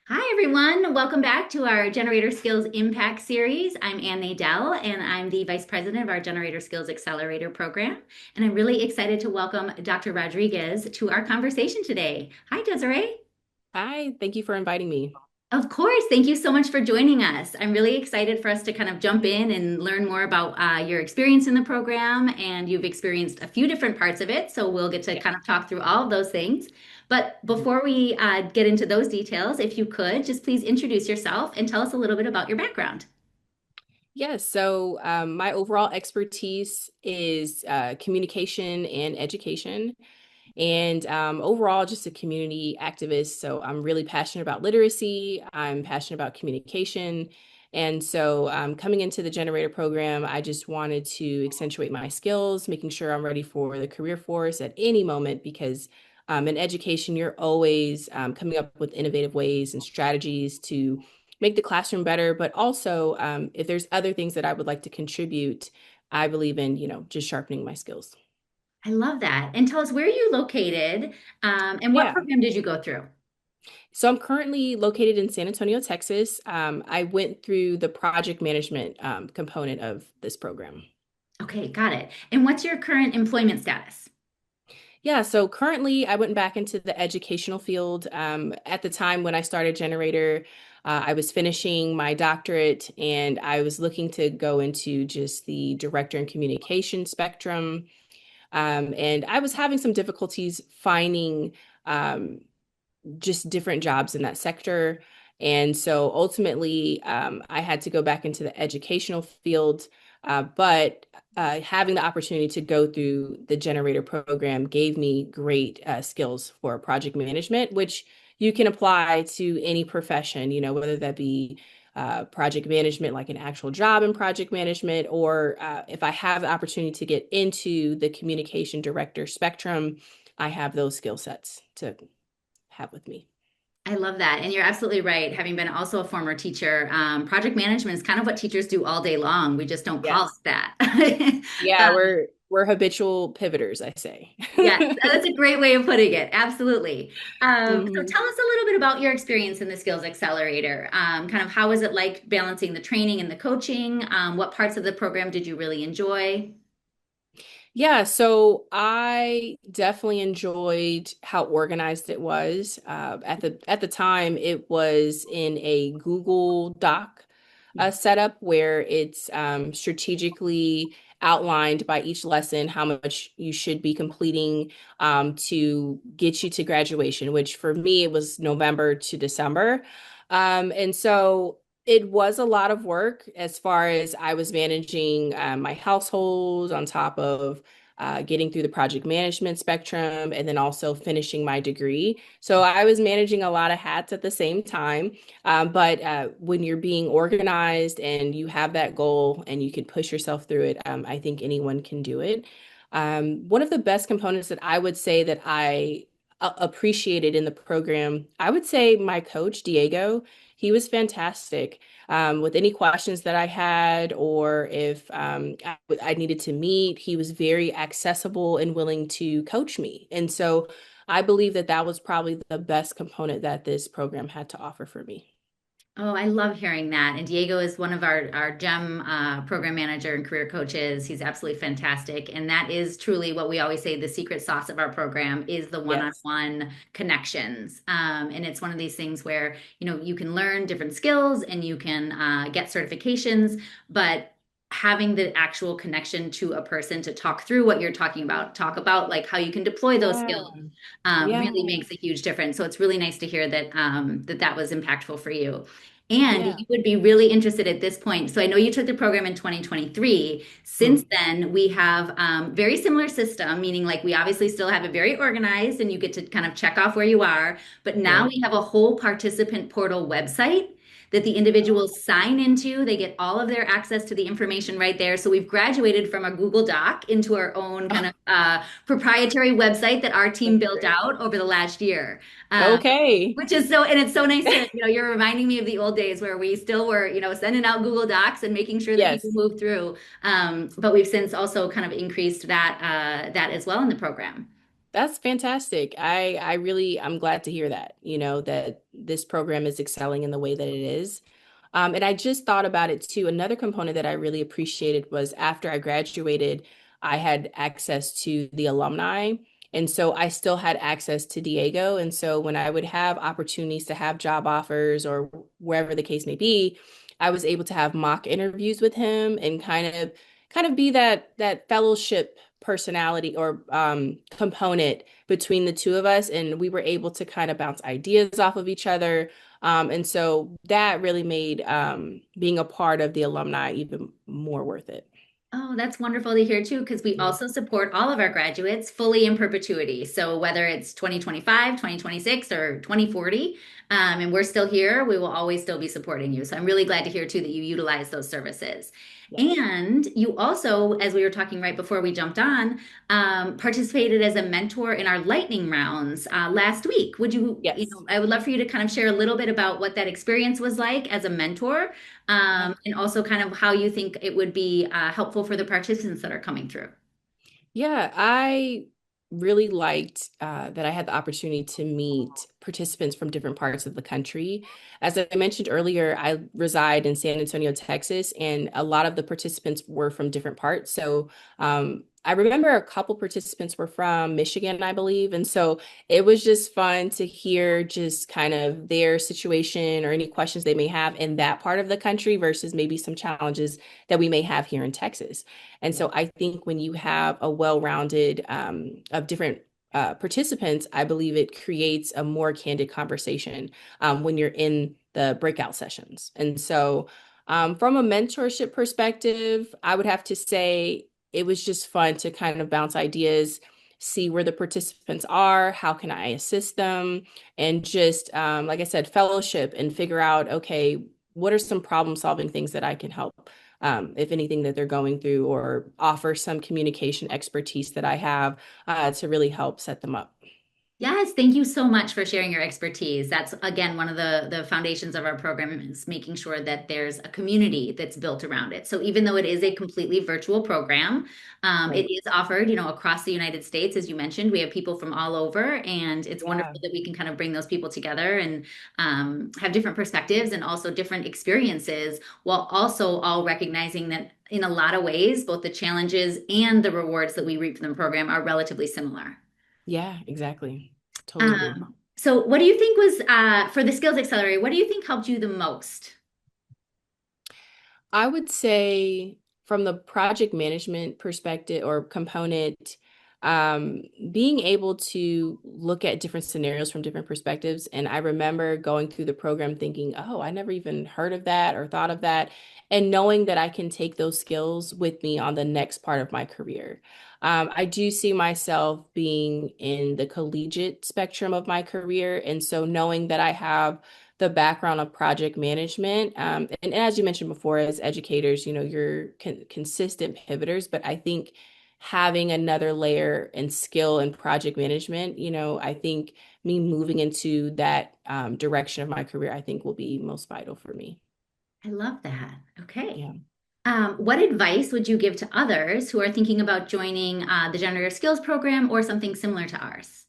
Hi, everyone. Welcome back to our Generator Skills Impact Series. I'm Ann Nadel, and I'm the Vice President of our Generator Skills Accelerator program. And I'm really excited to welcome Dr. Rodriguez to our conversation today. Hi, Desiree. Hi, thank you for inviting me. Of course. Thank you so much for joining us. I'm really excited for us to kind of jump in and learn more about your experience in the program. And you've experienced a few different parts of it. So we'll get to Yeah. kind of talk through all of those things. But Mhm. before we get into those details, if you could just please introduce yourself and tell us a little bit about your background. My overall expertise is communication and education, and overall, just a community activist. So I'm really passionate about literacy, I'm passionate about communication. Coming into the Generator program, I just wanted to accentuate my skills, making sure I'm ready for the career force at any moment because in education, you're always coming up with innovative ways and strategies to make the classroom better. But also, if there's other things that I would like to contribute, I believe in, just sharpening my skills. I love that. And tell us where are you located and what Yeah. program did you go through? So I'm currently located in San Antonio, Texas. I went through the project management component of this program. Okay, got it. And what's your current employment status? Yeah, so currently I went back into the educational field. At the time when I started Generator, I was finishing my doctorate and I was looking to go into just the director and communication spectrum. And I was having some difficulties finding um, just different jobs in that sector. And so ultimately, I had to go back into the educational field. But having the opportunity to go through the Generator program gave me great skills for project management, which you can apply to any profession, whether that be project management, like an actual job in project management, or if I have the opportunity to get into the communication director spectrum, I have those skill sets to have with me. I love that. And you're absolutely right. Having been also a former teacher, project management is kind of what teachers do all day long. We just don't call it Yes. that. Yeah, Um, we're habitual pivoters, I say. yes, that's a great way of putting it. Absolutely. So Mhm. tell us a little bit about your experience in the Skills Accelerator. Kind of how was it like balancing the training and the coaching? What parts of the program did you really enjoy? Yeah, so I definitely enjoyed how organized it was. At the time, it was in a Google Doc setup where it's strategically outlined by each lesson how much you should be completing to get you to graduation, which for me it was November to December. And so it was a lot of work as far as I was managing my household on top of getting through the project management spectrum and then also finishing my degree. So I was managing a lot of hats at the same time. But when you're being organized and you have that goal and you can push yourself through it, I think anyone can do it. One of the best components that I would say that I appreciated in the program, I would say my coach, Diego, he was fantastic. With any questions that I had, or if I needed to meet, he was very accessible and willing to coach me. And so I believe that that was probably the best component that this program had to offer for me. Oh, I love hearing that. And Diego is one of our GEM program manager and career coaches. He's absolutely fantastic. And that is truly what we always say the secret sauce of our program is the Yes. one-on-one connections. And it's one of these things where, you can learn different skills and you can get certifications, but having the actual connection to a person to talk through what you're talking about, talk about like how you can deploy those Yeah. skills, Yeah. really makes a huge difference. So it's really nice to hear that that was impactful for you. And Yeah. you would be really interested at this point. So I know you took the program in 2023. Since Mm. then, we have very similar system, meaning like we obviously still have it very organized and you get to kind of check off where you are. But now Right. we have a whole participant portal website that the individuals sign into. They get all of their access to the information right there. So we've graduated from a Google Doc into our own kind of proprietary website that our team That's built great. out over the last year. Um, Okay. which is so, and it's so nice to, you're reminding me of the old days where we still were, sending out Google Docs and making sure that people Yes. move through. But we've since also kind of increased that as well in the program. That's fantastic. I'm glad to hear that, that this program is excelling in the way that it is. And I just thought about it too. Another component that I really appreciated was after I graduated, I had access to the alumni. And so I still had access to Diego. And so when I would have opportunities to have job offers or wherever the case may be, I was able to have mock interviews with him and kind of be that fellowship personality or component between the two of us. And we were able to kind of bounce ideas off of each other. And so that really made being a part of the alumni even more worth it. Oh, that's wonderful to hear too, because we Yeah. also support all of our graduates fully in perpetuity. So whether it's 2025, 2026, or 2040, and we're still here, we will always still be supporting you. So I'm really glad to hear too that you utilize those services. Yes. And you also, as we were talking right before we jumped on, participated as a mentor in our lightning rounds last week. Yes. I would love for you to kind of share a little bit about what that experience was like as a mentor, and also kind of how you think it would be helpful for the participants that are coming through. Yeah, I really liked that I had the opportunity to meet participants from different parts of the country. As I mentioned earlier, I reside in San Antonio, Texas, and a lot of the participants were from different parts. So I remember a couple participants were from Michigan, I believe. And so it was just fun to hear just kind of their situation or any questions they may have in that part of the country versus maybe some challenges that we may have here in Texas. And so I think when you have a well-rounded of different participants, I believe it creates a more candid conversation when you're in the breakout sessions. And so from a mentorship perspective, I would have to say it was just fun to kind of bounce ideas, see where the participants are, how can I assist them, and just like I said, fellowship and figure out, okay, what are some problem solving things that I can help if anything that they're going through, or offer some communication expertise that I have to really help set them up. Yes, thank you so much for sharing your expertise. That's again one of the foundations of our program is making sure that there's a community that's built around it. So even though it is a completely virtual program, it Right. is offered, across the United States. As you mentioned, we have people from all over, and it's Yeah. wonderful that we can kind of bring those people together and have different perspectives and also different experiences, while also all recognizing that in a lot of ways, both the challenges and the rewards that we reap from the program are relatively similar. Yeah, exactly. Totally agree. So what do you think was for the Skills Accelerator, what do you think helped you the most? I would say from the project management perspective or component, um, being able to look at different scenarios from different perspectives. And I remember going through the program thinking, oh, I never even heard of that or thought of that. And knowing that I can take those skills with me on the next part of my career. I do see myself being in the collegiate spectrum of my career. And so knowing that I have the background of project management. And as you mentioned before, as educators, you're consistent pivoters, but I think having another layer and skill in project management, I think me moving into that direction of my career, I think will be most vital for me. I love that. Okay. Yeah. What advice would you give to others who are thinking about joining the Generative Skills program or something similar to ours?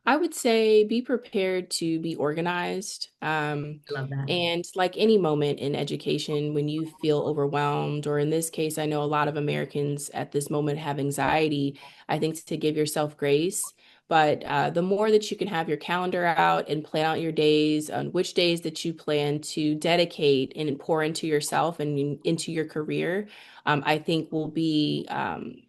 I would say be prepared to be organized. I love that. And like any moment in education, when you feel overwhelmed, or in this case, I know a lot of Americans at this moment have anxiety, I think to give yourself grace. But the more that you can have your calendar out and plan out your days on which days that you plan to dedicate and pour into yourself and into your career, I think will be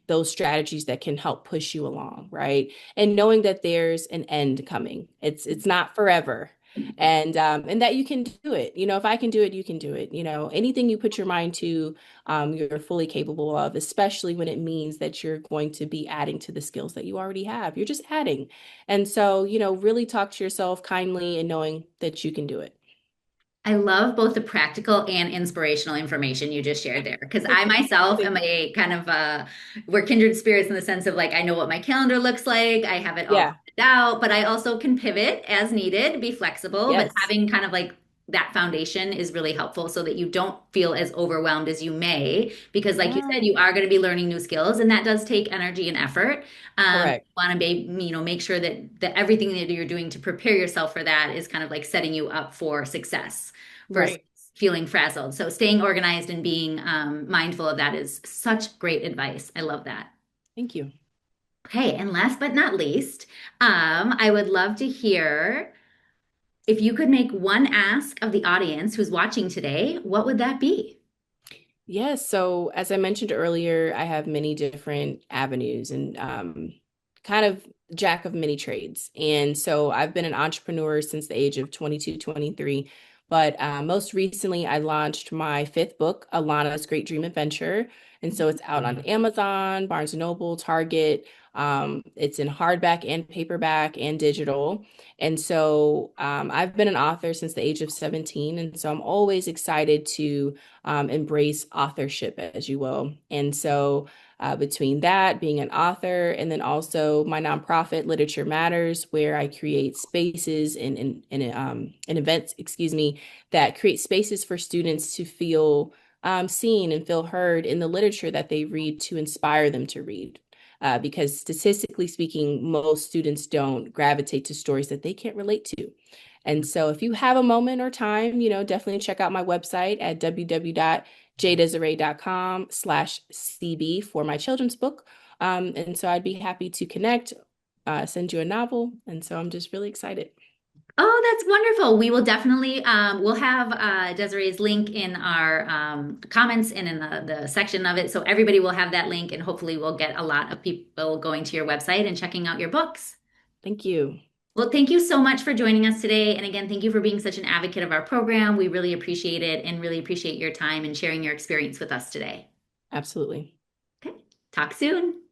those strategies that can help push you along, right? And knowing that there's an end coming. It's not forever. And that you can do it. If I can do it, you can do it. Anything you put your mind to, you're fully capable of, especially when it means that you're going to be adding to the skills that you already have. You're just adding. And so, really talk to yourself kindly and knowing that you can do it. I love both the practical and inspirational information you just shared there because I myself am Thank you. a kind of we're kindred spirits in the sense of like I know what my calendar looks like, I have it all Yeah. planned out, but I also can pivot as needed, be flexible, but Yes. having kind of like that foundation is really helpful so that you don't feel as overwhelmed as you may, because like you said, you Right. are going to be learning new skills and that does take energy and effort. Correct. Want to be, make sure that everything that you're doing to prepare yourself for that is kind of like setting you up for success versus Right. feeling frazzled. So staying organized and being mindful of that is such great advice. I love that. Thank you. Okay, and last but not least, I would love to hear if you could make one ask of the audience who's watching today, what would that be? Yes. So, as I mentioned earlier, I have many different avenues and kind of jack of many trades. And so, I've been an entrepreneur since the age of 22, 23. But most recently, I launched my fifth book, Alana's Great Dream Adventure. And so, it's out on Amazon, Barnes& and Noble, Target. It's in hardback and paperback and digital. And so, I've been an author since the age of 17. And so, I'm always excited to embrace authorship, as you will. And so, between that, being an author, and then also my nonprofit, Literature Matters, where I create spaces and events, excuse me, that create spaces for students to feel seen and feel heard in the literature that they read to inspire them to read. Because statistically speaking, most students don't gravitate to stories that they can't relate to. And so if you have a moment or time, definitely check out my website at www.jdesiree.com/cb for my children's book. And so I'd be happy to connect, send you a novel. And so I'm just really excited. Oh, that's wonderful. We will definitely, we'll have Desiree's link in our comments and in the section of it. So everybody will have that link and hopefully we'll get a lot of people going to your website and checking out your books. Thank you. Well, thank you so much for joining us today. And again, thank you for being such an advocate of our program. We really appreciate it and really appreciate your time and sharing your experience with us today. Absolutely. Okay, talk soon.